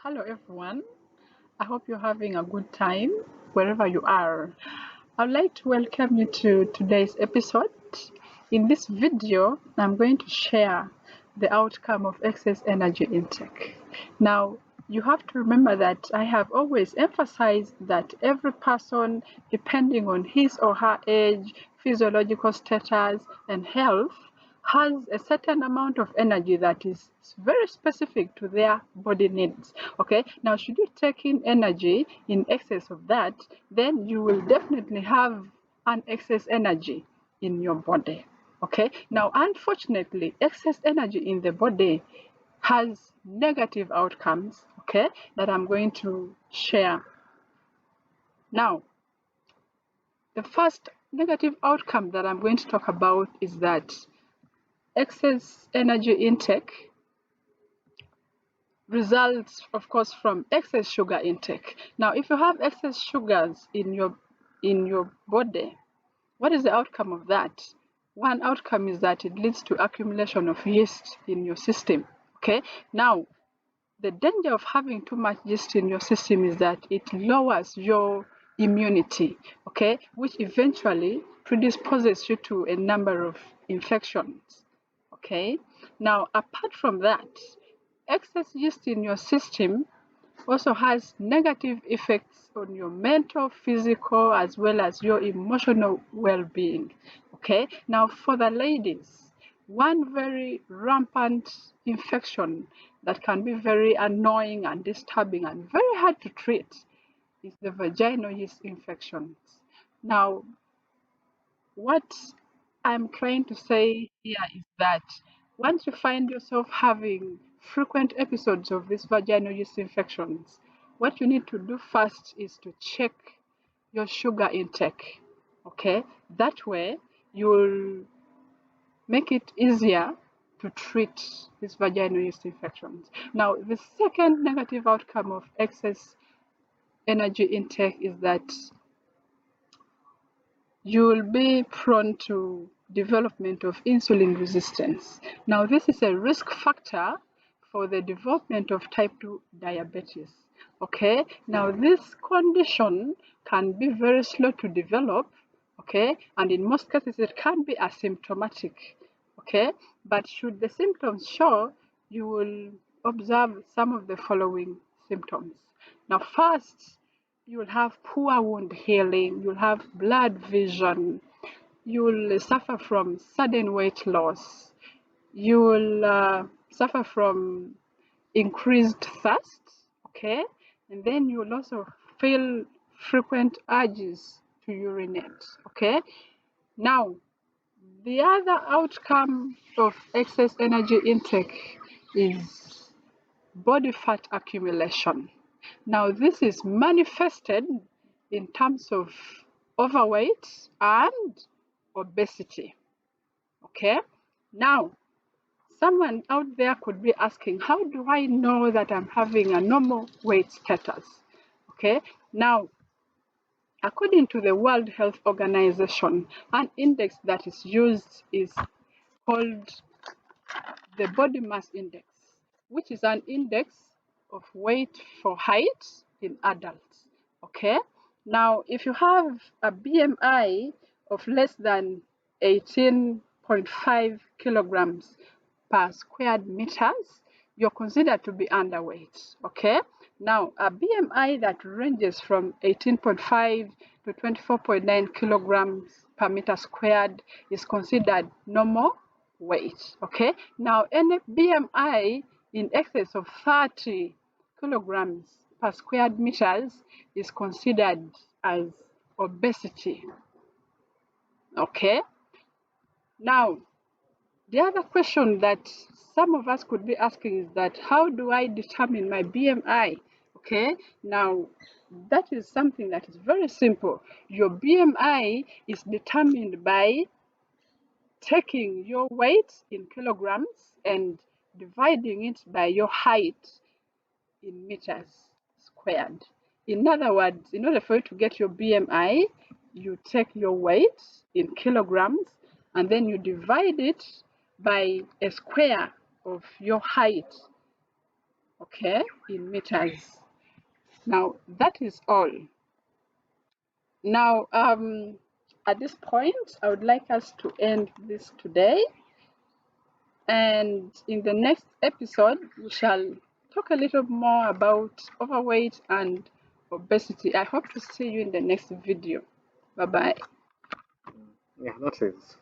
Hello, everyone. I hope you're having a good time wherever you are. I'd like to welcome you to today's episode. In this video, I'm going to share the outcome of excess energy intake. Now, you have to remember that I have always emphasized that every person, depending on his or her age, physiological status, and health, has a certain amount of energy that is very specific to their body needs. Okay, now should you take in energy in excess of that, then you will definitely have an excess energy in your body. Okay, now unfortunately, excess energy in the body has negative outcomes, okay, that I'm going to share. Now, the first negative outcome that I'm going to talk about is that excess energy intake results, of course, from excess sugar intake. Now, if you have excess sugars in your body, what is the outcome of that? One outcome is that it leads to accumulation of yeast in your system. Okay. Now, the danger of having too much yeast in your system is that it lowers your immunity, okay, which eventually predisposes you to a number of infections. Okay. Now, apart from that, excess yeast in your system also has negative effects on your mental, physical, as well as your emotional well-being. Okay. Now, for the ladies, one very rampant infection that can be very annoying and disturbing and very hard to treat is the vaginal yeast infections. Now, what I'm trying to say here is that once you find yourself having frequent episodes of these vaginal yeast infections, what you need to do first is to check your sugar intake. Okay, that way you'll make it easier to treat these vaginal yeast infections. Now, the second negative outcome of excess energy intake is that you will be prone to development of insulin resistance. Now, this is a risk factor for the development of type 2 diabetes. Okay, now this condition can be very slow to develop, okay, and in most cases it can be asymptomatic, okay, but should the symptoms show, you will observe some of the following symptoms. Now, first, you'll have poor wound healing, you'll have blurred vision, you'll suffer from sudden weight loss, you'll suffer from increased thirst, okay, and then you'll also feel frequent urges to urinate, okay. Now, the other outcome of excess energy intake is body fat accumulation. Now, this is manifested in terms of overweight and obesity. Okay, now someone out there could be asking, how do I know that I'm having a normal weight status? Okay, now according to the World Health Organization, an index that is used is called the body mass index, which is an index of weight for height in adults. Okay, now if you have a BMI of less than 18.5 kilograms per squared meters, you're considered to be underweight. Okay, now a BMI that ranges from 18.5 to 24.9 kilograms per meter squared is considered normal weight. Okay, now any BMI in excess of 30 kilograms per squared meters is considered as obesity. Okay, now the other question that some of us could be asking is that how do I determine my BMI? Okay, now that is something that is very simple. Your BMI is determined by taking your weight in kilograms and dividing it by your height in meters squared. In other words, in order for you to get your BMI, you take your weight in kilograms and then you divide it by a square of your height. okay, in meters. Now that is all. Now, at this point, I would like us to end this today. And in the next episode, we shall talk a little more about overweight and obesity. I hope to see you in the next video. Bye bye. Yeah, that is.